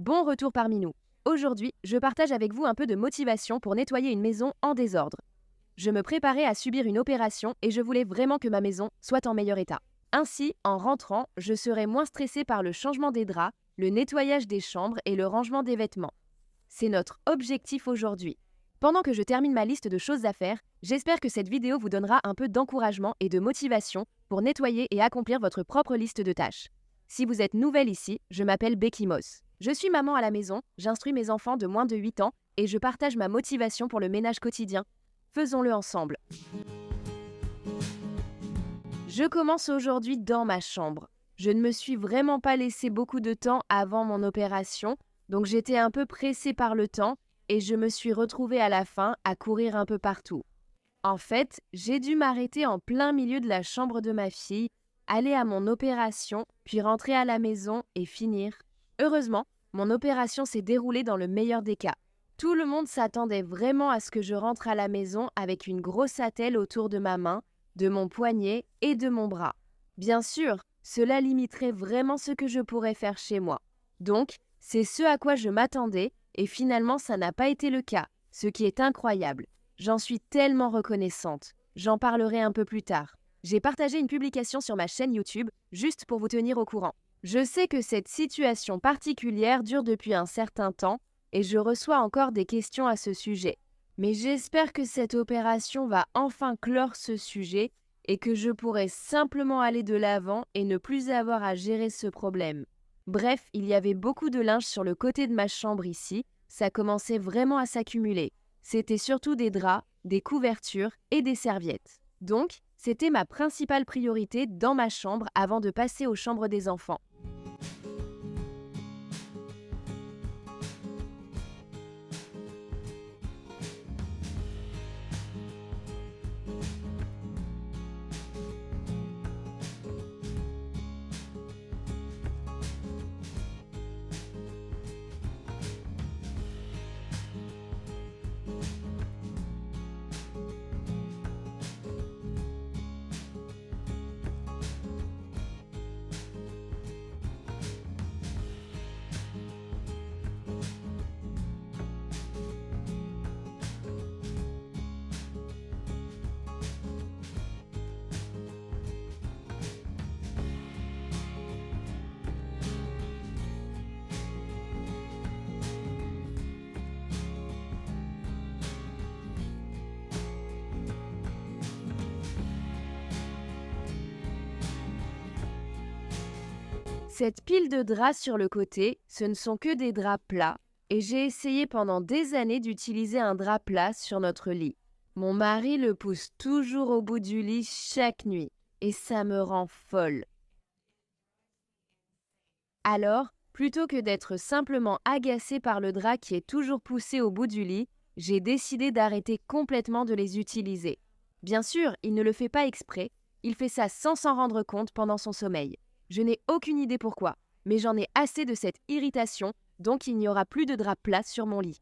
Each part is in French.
Bon retour parmi nous. Aujourd'hui, je partage avec vous un peu de motivation pour nettoyer une maison en désordre. Je me préparais à subir une opération et je voulais vraiment que ma maison soit en meilleur état. Ainsi, en rentrant, je serai moins stressée par le changement des draps, le nettoyage des chambres et le rangement des vêtements. C'est notre objectif aujourd'hui. Pendant que je termine ma liste de choses à faire, j'espère que cette vidéo vous donnera un peu d'encouragement et de motivation pour nettoyer et accomplir votre propre liste de tâches. Si vous êtes nouvelle ici, je m'appelle Becky Moss. Je suis maman à la maison, j'instruis mes enfants de moins de 8 ans et je partage ma motivation pour le ménage quotidien. Faisons-le ensemble. Je commence aujourd'hui dans ma chambre. Je ne me suis vraiment pas laissé beaucoup de temps avant mon opération, donc j'étais un peu pressée par le temps et je me suis retrouvée à la fin à courir un peu partout. En fait, j'ai dû m'arrêter en plein milieu de la chambre de ma fille, aller à mon opération, puis rentrer à la maison et finir. Heureusement, mon opération s'est déroulée dans le meilleur des cas. Tout le monde s'attendait vraiment à ce que je rentre à la maison avec une grosse attelle autour de ma main, de mon poignet et de mon bras. Bien sûr, cela limiterait vraiment ce que je pourrais faire chez moi. Donc, c'est ce à quoi je m'attendais et finalement ça n'a pas été le cas, ce qui est incroyable. J'en suis tellement reconnaissante. J'en parlerai un peu plus tard. J'ai partagé une publication sur ma chaîne YouTube juste pour vous tenir au courant. Je sais que cette situation particulière dure depuis un certain temps et je reçois encore des questions à ce sujet. Mais j'espère que cette opération va enfin clore ce sujet et que je pourrai simplement aller de l'avant et ne plus avoir à gérer ce problème. Bref, il y avait beaucoup de linge sur le côté de ma chambre ici, ça commençait vraiment à s'accumuler. C'était surtout des draps, des couvertures et des serviettes. Donc, c'était ma principale priorité dans ma chambre avant de passer aux chambres des enfants. Cette pile de draps sur le côté, ce ne sont que des draps plats et j'ai essayé pendant des années d'utiliser un drap plat sur notre lit. Mon mari le pousse toujours au bout du lit chaque nuit et ça me rend folle. Alors, plutôt que d'être simplement agacée par le drap qui est toujours poussé au bout du lit, j'ai décidé d'arrêter complètement de les utiliser. Bien sûr, il ne le fait pas exprès, il fait ça sans s'en rendre compte pendant son sommeil. Je n'ai aucune idée pourquoi, mais j'en ai assez de cette irritation, donc il n'y aura plus de drap plat sur mon lit.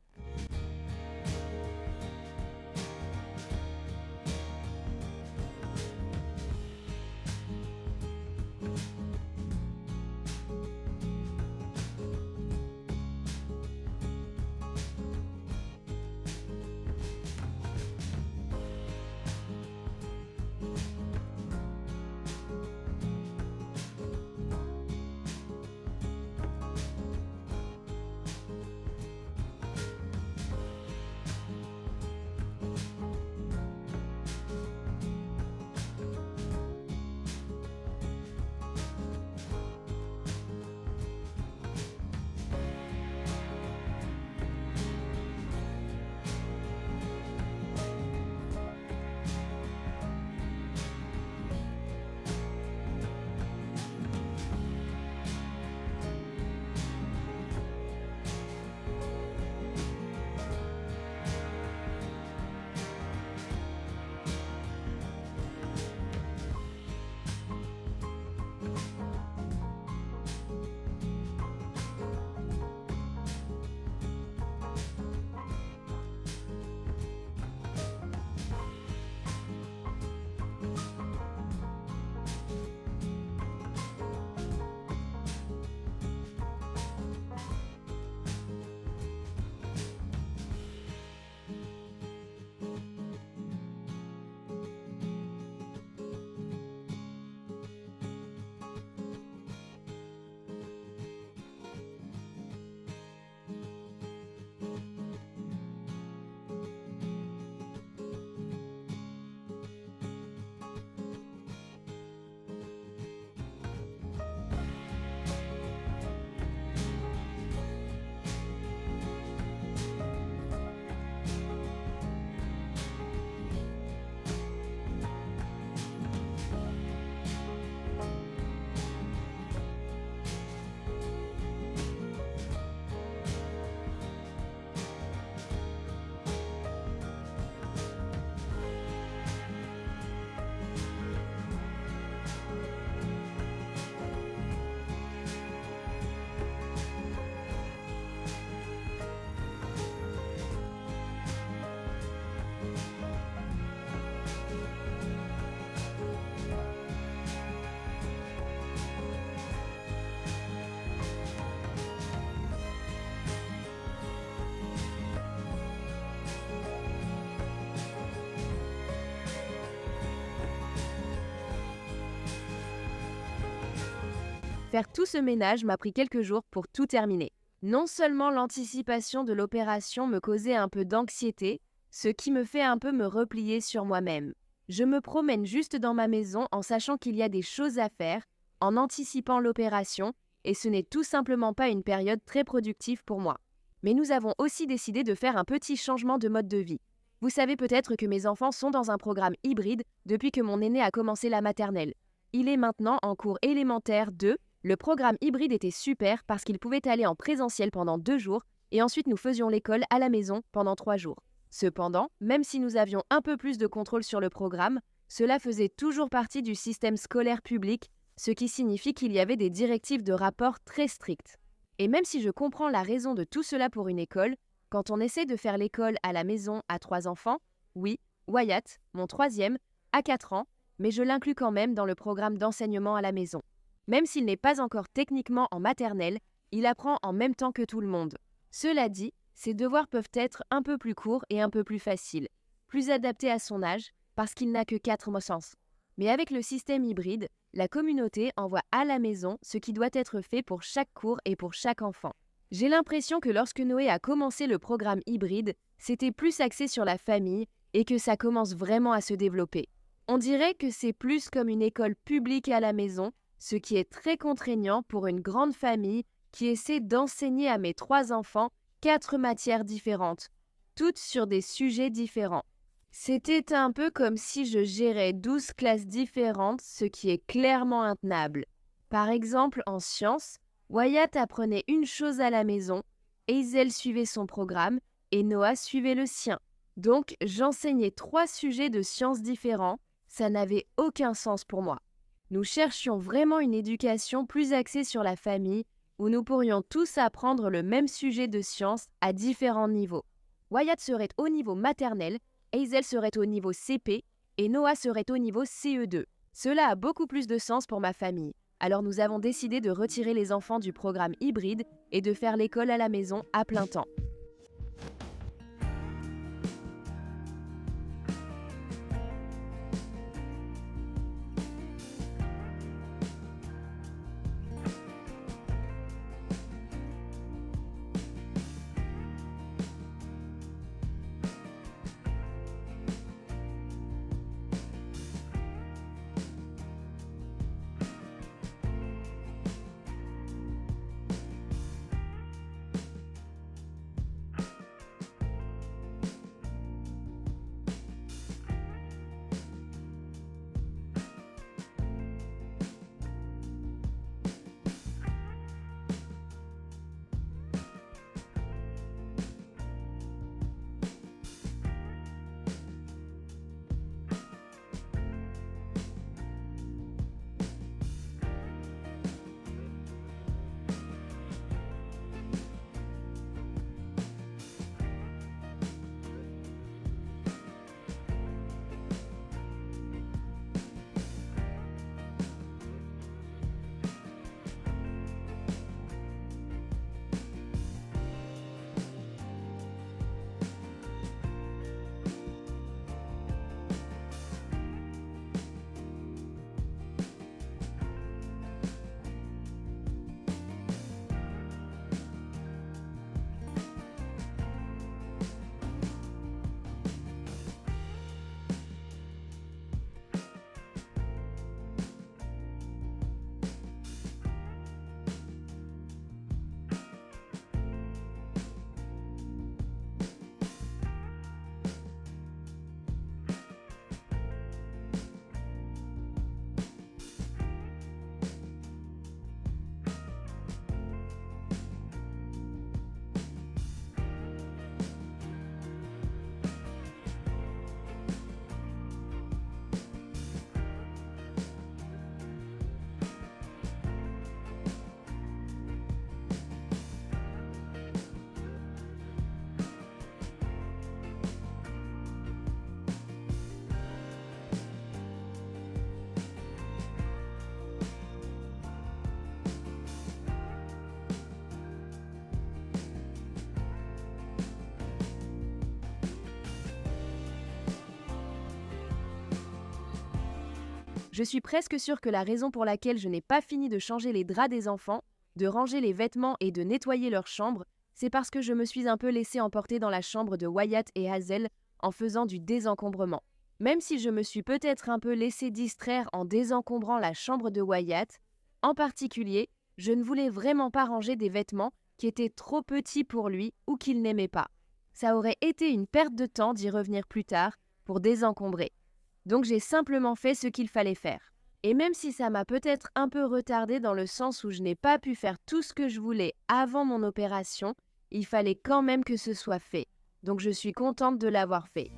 Faire tout ce ménage m'a pris quelques jours pour tout terminer. Non seulement l'anticipation de l'opération me causait un peu d'anxiété, ce qui me fait un peu me replier sur moi-même. Je me promène juste dans ma maison en sachant qu'il y a des choses à faire, en anticipant l'opération, et ce n'est tout simplement pas une période très productive pour moi. Mais nous avons aussi décidé de faire un petit changement de mode de vie. Vous savez peut-être que mes enfants sont dans un programme hybride depuis que mon aîné a commencé la maternelle. Il est maintenant en cours élémentaire 2. Le programme hybride était super parce qu'il pouvait aller en présentiel pendant 2 jours et ensuite nous faisions l'école à la maison pendant 3 jours. Cependant, même si nous avions un peu plus de contrôle sur le programme, cela faisait toujours partie du système scolaire public, ce qui signifie qu'il y avait des directives de rapport très strictes. Et même si je comprends la raison de tout cela pour une école, quand on essaie de faire l'école à la maison à 3 enfants, oui, Wyatt, mon troisième, a 4 ans, mais je l'inclus quand même dans le programme d'enseignement à la maison. Même s'il n'est pas encore techniquement en maternelle, il apprend en même temps que tout le monde. Cela dit, ses devoirs peuvent être un peu plus courts et un peu plus faciles, plus adaptés à son âge, parce qu'il n'a que 4 mois. Mais avec le système hybride, la communauté envoie à la maison ce qui doit être fait pour chaque cours et pour chaque enfant. J'ai l'impression que lorsque Noé a commencé le programme hybride, c'était plus axé sur la famille et que ça commence vraiment à se développer. On dirait que c'est plus comme une école publique à la maison, ce qui est très contraignant pour une grande famille qui essaie d'enseigner à mes 3 enfants 4 matières différentes, toutes sur des sujets différents. C'était un peu comme si je gérais 12 classes différentes, ce qui est clairement intenable. Par exemple, en sciences, Wyatt apprenait une chose à la maison, Hazel suivait son programme et Noah suivait le sien. Donc, j'enseignais 3 sujets de sciences différents, ça n'avait aucun sens pour moi. Nous cherchions vraiment une éducation plus axée sur la famille, où nous pourrions tous apprendre le même sujet de sciences à différents niveaux. Wyatt serait au niveau maternel, Hazel serait au niveau CP et Noah serait au niveau CE2. Cela a beaucoup plus de sens pour ma famille. Alors nous avons décidé de retirer les enfants du programme hybride et de faire l'école à la maison à plein temps. Je suis presque sûre que la raison pour laquelle je n'ai pas fini de changer les draps des enfants, de ranger les vêtements et de nettoyer leur chambre, c'est parce que je me suis un peu laissée emporter dans la chambre de Wyatt et Hazel en faisant du désencombrement. Même si je me suis peut-être un peu laissée distraire en désencombrant la chambre de Wyatt, en particulier, je ne voulais vraiment pas ranger des vêtements qui étaient trop petits pour lui ou qu'il n'aimait pas. Ça aurait été une perte de temps d'y revenir plus tard pour désencombrer. Donc j'ai simplement fait ce qu'il fallait faire. Et même si ça m'a peut-être un peu retardée dans le sens où je n'ai pas pu faire tout ce que je voulais avant mon opération, il fallait quand même que ce soit fait. Donc je suis contente de l'avoir fait.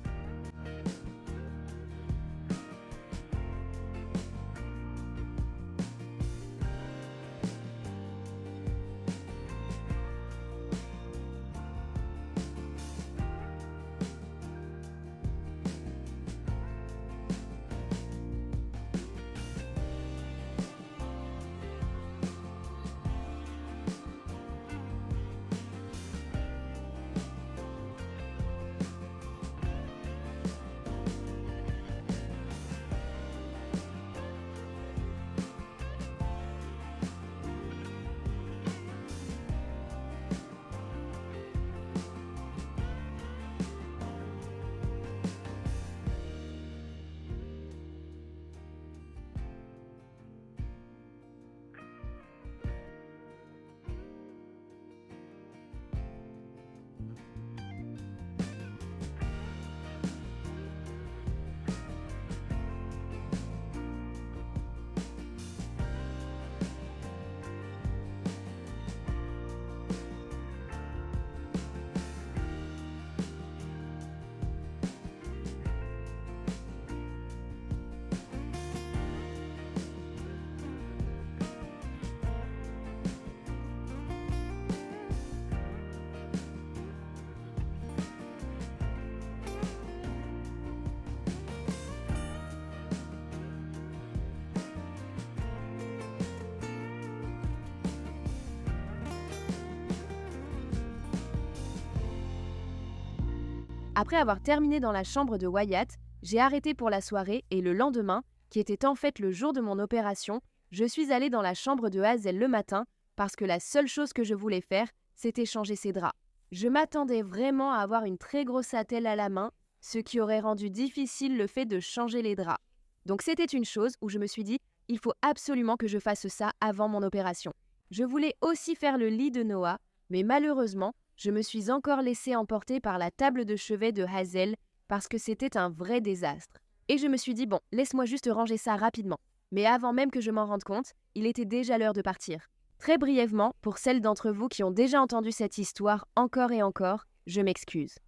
Après avoir terminé dans la chambre de Wyatt, j'ai arrêté pour la soirée et le lendemain, qui était en fait le jour de mon opération, je suis allée dans la chambre de Hazel le matin parce que la seule chose que je voulais faire, c'était changer ses draps. Je m'attendais vraiment à avoir une très grosse attelle à la main, ce qui aurait rendu difficile le fait de changer les draps. Donc c'était une chose où je me suis dit, il faut absolument que je fasse ça avant mon opération. Je voulais aussi faire le lit de Noah, mais malheureusement, je me suis encore laissée emporter par la table de chevet de Hazel parce que c'était un vrai désastre. Et je me suis dit, bon, laisse-moi juste ranger ça rapidement. Mais avant même que je m'en rende compte, il était déjà l'heure de partir. Très brièvement, pour celles d'entre vous qui ont déjà entendu cette histoire encore et encore, je m'excuse.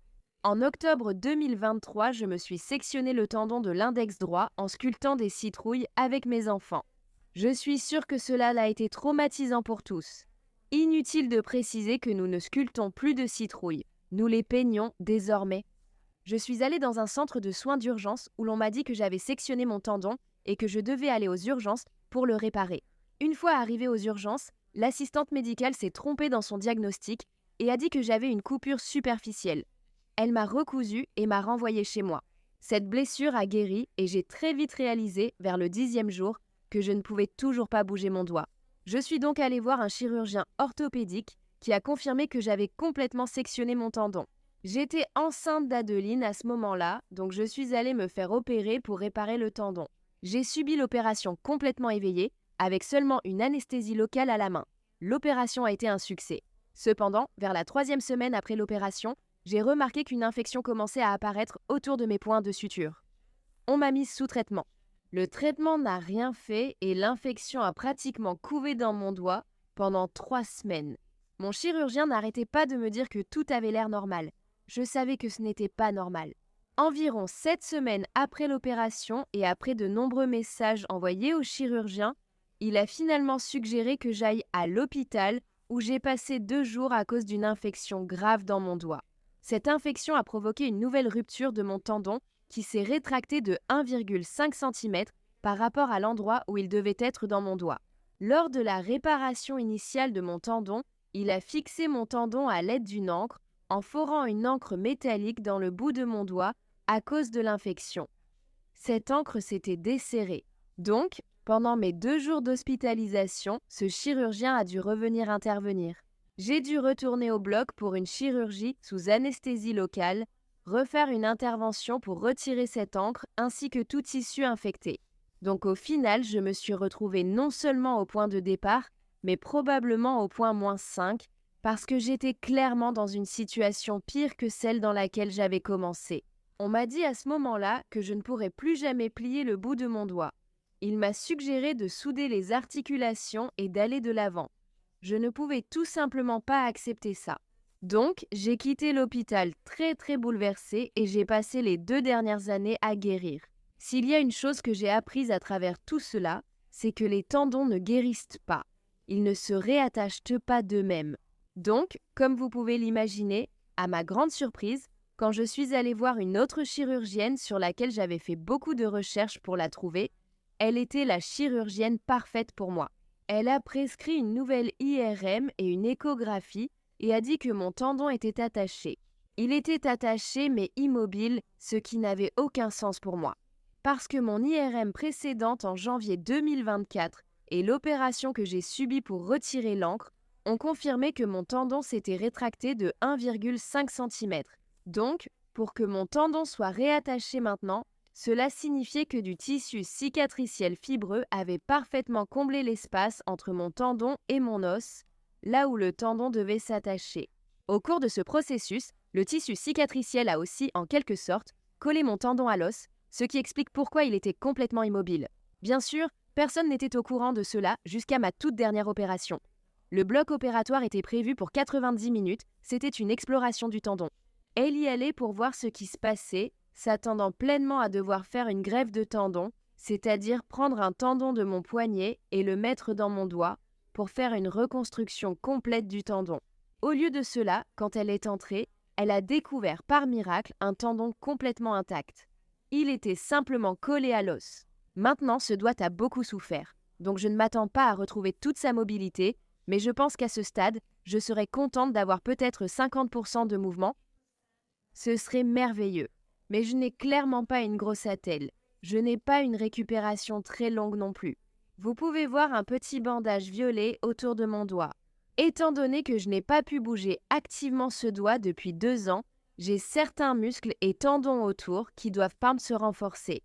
En octobre 2023, je me suis sectionné le tendon de l'index droit en sculptant des citrouilles avec mes enfants. Je suis sûre que cela a été traumatisant pour tous. Inutile de préciser que nous ne sculptons plus de citrouilles, nous les peignons désormais. Je suis allée dans un centre de soins d'urgence où l'on m'a dit que j'avais sectionné mon tendon et que je devais aller aux urgences pour le réparer. Une fois arrivée aux urgences, l'assistante médicale s'est trompée dans son diagnostic et a dit que j'avais une coupure superficielle. Elle m'a recousu et m'a renvoyée chez moi. Cette blessure a guéri et j'ai très vite réalisé, vers le 10e jour, que je ne pouvais toujours pas bouger mon doigt. Je suis donc allée voir un chirurgien orthopédique qui a confirmé que j'avais complètement sectionné mon tendon. J'étais enceinte d'Adeline à ce moment-là, donc je suis allée me faire opérer pour réparer le tendon. J'ai subi l'opération complètement éveillée, avec seulement une anesthésie locale à la main. L'opération a été un succès. Cependant, vers la 3e semaine après l'opération, j'ai remarqué qu'une infection commençait à apparaître autour de mes points de suture. On m'a mise sous traitement. Le traitement n'a rien fait et l'infection a pratiquement couvé dans mon doigt pendant 3 semaines. Mon chirurgien n'arrêtait pas de me dire que tout avait l'air normal. Je savais que ce n'était pas normal. Environ 7 semaines après l'opération et après de nombreux messages envoyés au chirurgien, il a finalement suggéré que j'aille à l'hôpital où j'ai passé 2 jours à cause d'une infection grave dans mon doigt. Cette infection a provoqué une nouvelle rupture de mon tendon qui s'est rétracté de 1,5 cm par rapport à l'endroit où il devait être dans mon doigt. Lors de la réparation initiale de mon tendon, il a fixé mon tendon à l'aide d'une encre en forant une encre métallique dans le bout de mon doigt à cause de l'infection. Cette encre s'était desserrée. Donc, pendant mes 2 jours d'hospitalisation, ce chirurgien a dû revenir intervenir. J'ai dû retourner au bloc pour une chirurgie sous anesthésie locale, refaire une intervention pour retirer cette encre ainsi que tout tissu infecté. Donc au final, je me suis retrouvée non seulement au point de départ, mais probablement au point -5, parce que j'étais clairement dans une situation pire que celle dans laquelle j'avais commencé. On m'a dit à ce moment-là que je ne pourrais plus jamais plier le bout de mon doigt. Il m'a suggéré de souder les articulations et d'aller de l'avant. Je ne pouvais tout simplement pas accepter ça. Donc, j'ai quitté l'hôpital très bouleversée et j'ai passé les 2 dernières années à guérir. S'il y a une chose que j'ai apprise à travers tout cela, c'est que les tendons ne guérissent pas. Ils ne se réattachent pas d'eux-mêmes. Donc, comme vous pouvez l'imaginer, à ma grande surprise, quand je suis allée voir une autre chirurgienne sur laquelle j'avais fait beaucoup de recherches pour la trouver, elle était la chirurgienne parfaite pour moi. Elle a prescrit une nouvelle IRM et une échographie et a dit que mon tendon était attaché. Il était attaché mais immobile, ce qui n'avait aucun sens pour moi. Parce que mon IRM précédente en janvier 2024 et l'opération que j'ai subie pour retirer l'encre ont confirmé que mon tendon s'était rétracté de 1,5 cm. Donc, pour que mon tendon soit réattaché maintenant, cela signifiait que du tissu cicatriciel fibreux avait parfaitement comblé l'espace entre mon tendon et mon os, là où le tendon devait s'attacher. Au cours de ce processus, le tissu cicatriciel a aussi, en quelque sorte, collé mon tendon à l'os, ce qui explique pourquoi il était complètement immobile. Bien sûr, personne n'était au courant de cela jusqu'à ma toute dernière opération. Le bloc opératoire était prévu pour 90 minutes, c'était une exploration du tendon. Elle y allait pour voir ce qui se passait, s'attendant pleinement à devoir faire une greffe de tendon, c'est-à-dire prendre un tendon de mon poignet et le mettre dans mon doigt pour faire une reconstruction complète du tendon. Au lieu de cela, quand elle est entrée, elle a découvert par miracle un tendon complètement intact. Il était simplement collé à l'os. Maintenant, ce doigt a beaucoup souffert, donc je ne m'attends pas à retrouver toute sa mobilité, mais je pense qu'à ce stade, je serais contente d'avoir peut-être 50% de mouvement. Ce serait merveilleux. Mais je n'ai clairement pas une grosse attelle. Je n'ai pas une récupération très longue non plus. Vous pouvez voir un petit bandage violet autour de mon doigt. Étant donné que je n'ai pas pu bouger activement ce doigt depuis 2 ans, j'ai certains muscles et tendons autour qui doivent pas se renforcer.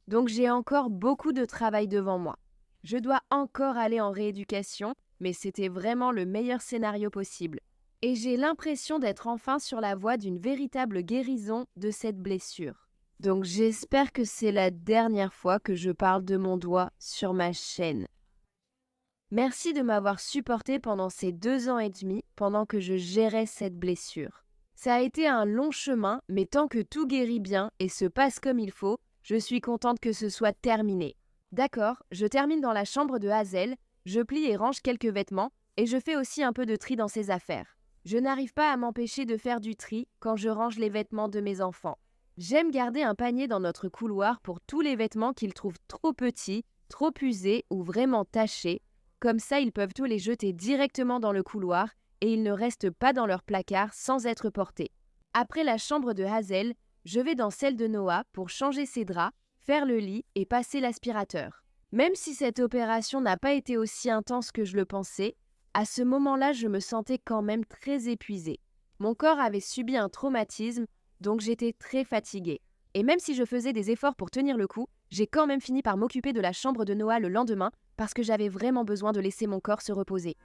Donc j'ai encore beaucoup de travail devant moi. Je dois encore aller en rééducation, mais c'était vraiment le meilleur scénario possible. Et j'ai l'impression d'être enfin sur la voie d'une véritable guérison de cette blessure. Donc j'espère que c'est la dernière fois que je parle de mon doigt sur ma chaîne. Merci de m'avoir supporté pendant ces 2 ans et demi pendant que je gérais cette blessure. Ça a été un long chemin, mais tant que tout guérit bien et se passe comme il faut, je suis contente que ce soit terminé. D'accord, je termine dans la chambre de Hazel, je plie et range quelques vêtements, et je fais aussi un peu de tri dans ses affaires. Je n'arrive pas à m'empêcher de faire du tri quand je range les vêtements de mes enfants. J'aime garder un panier dans notre couloir pour tous les vêtements qu'ils trouvent trop petits, trop usés ou vraiment tachés. Comme ça, ils peuvent tous les jeter directement dans le couloir et ils ne restent pas dans leur placard sans être portés. Après la chambre de Hazel, je vais dans celle de Noah pour changer ses draps, faire le lit et passer l'aspirateur. Même si cette opération n'a pas été aussi intense que je le pensais, à ce moment-là, je me sentais quand même très épuisée. Mon corps avait subi un traumatisme, donc j'étais très fatiguée. Et même si je faisais des efforts pour tenir le coup, j'ai quand même fini par m'occuper de la chambre de Noah le lendemain parce que j'avais vraiment besoin de laisser mon corps se reposer.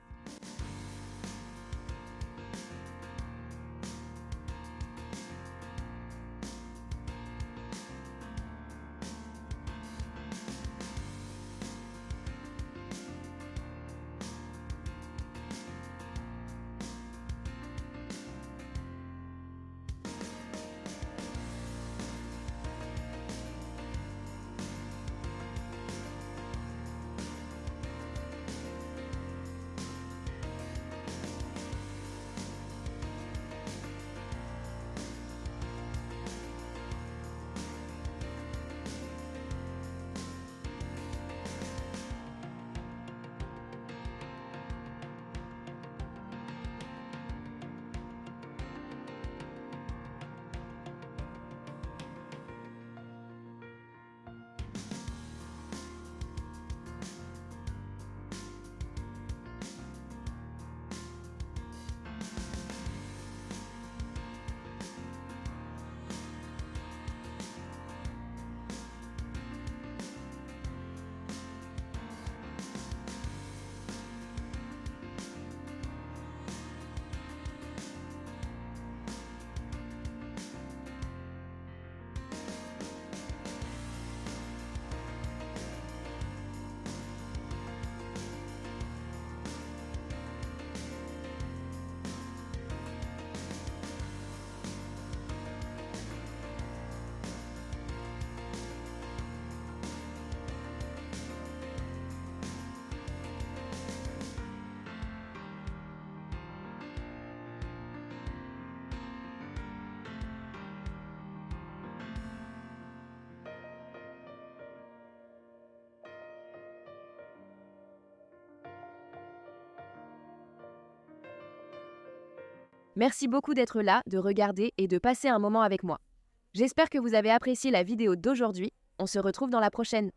Merci beaucoup d'être là, de regarder et de passer un moment avec moi. J'espère que vous avez apprécié la vidéo d'aujourd'hui. On se retrouve dans la prochaine.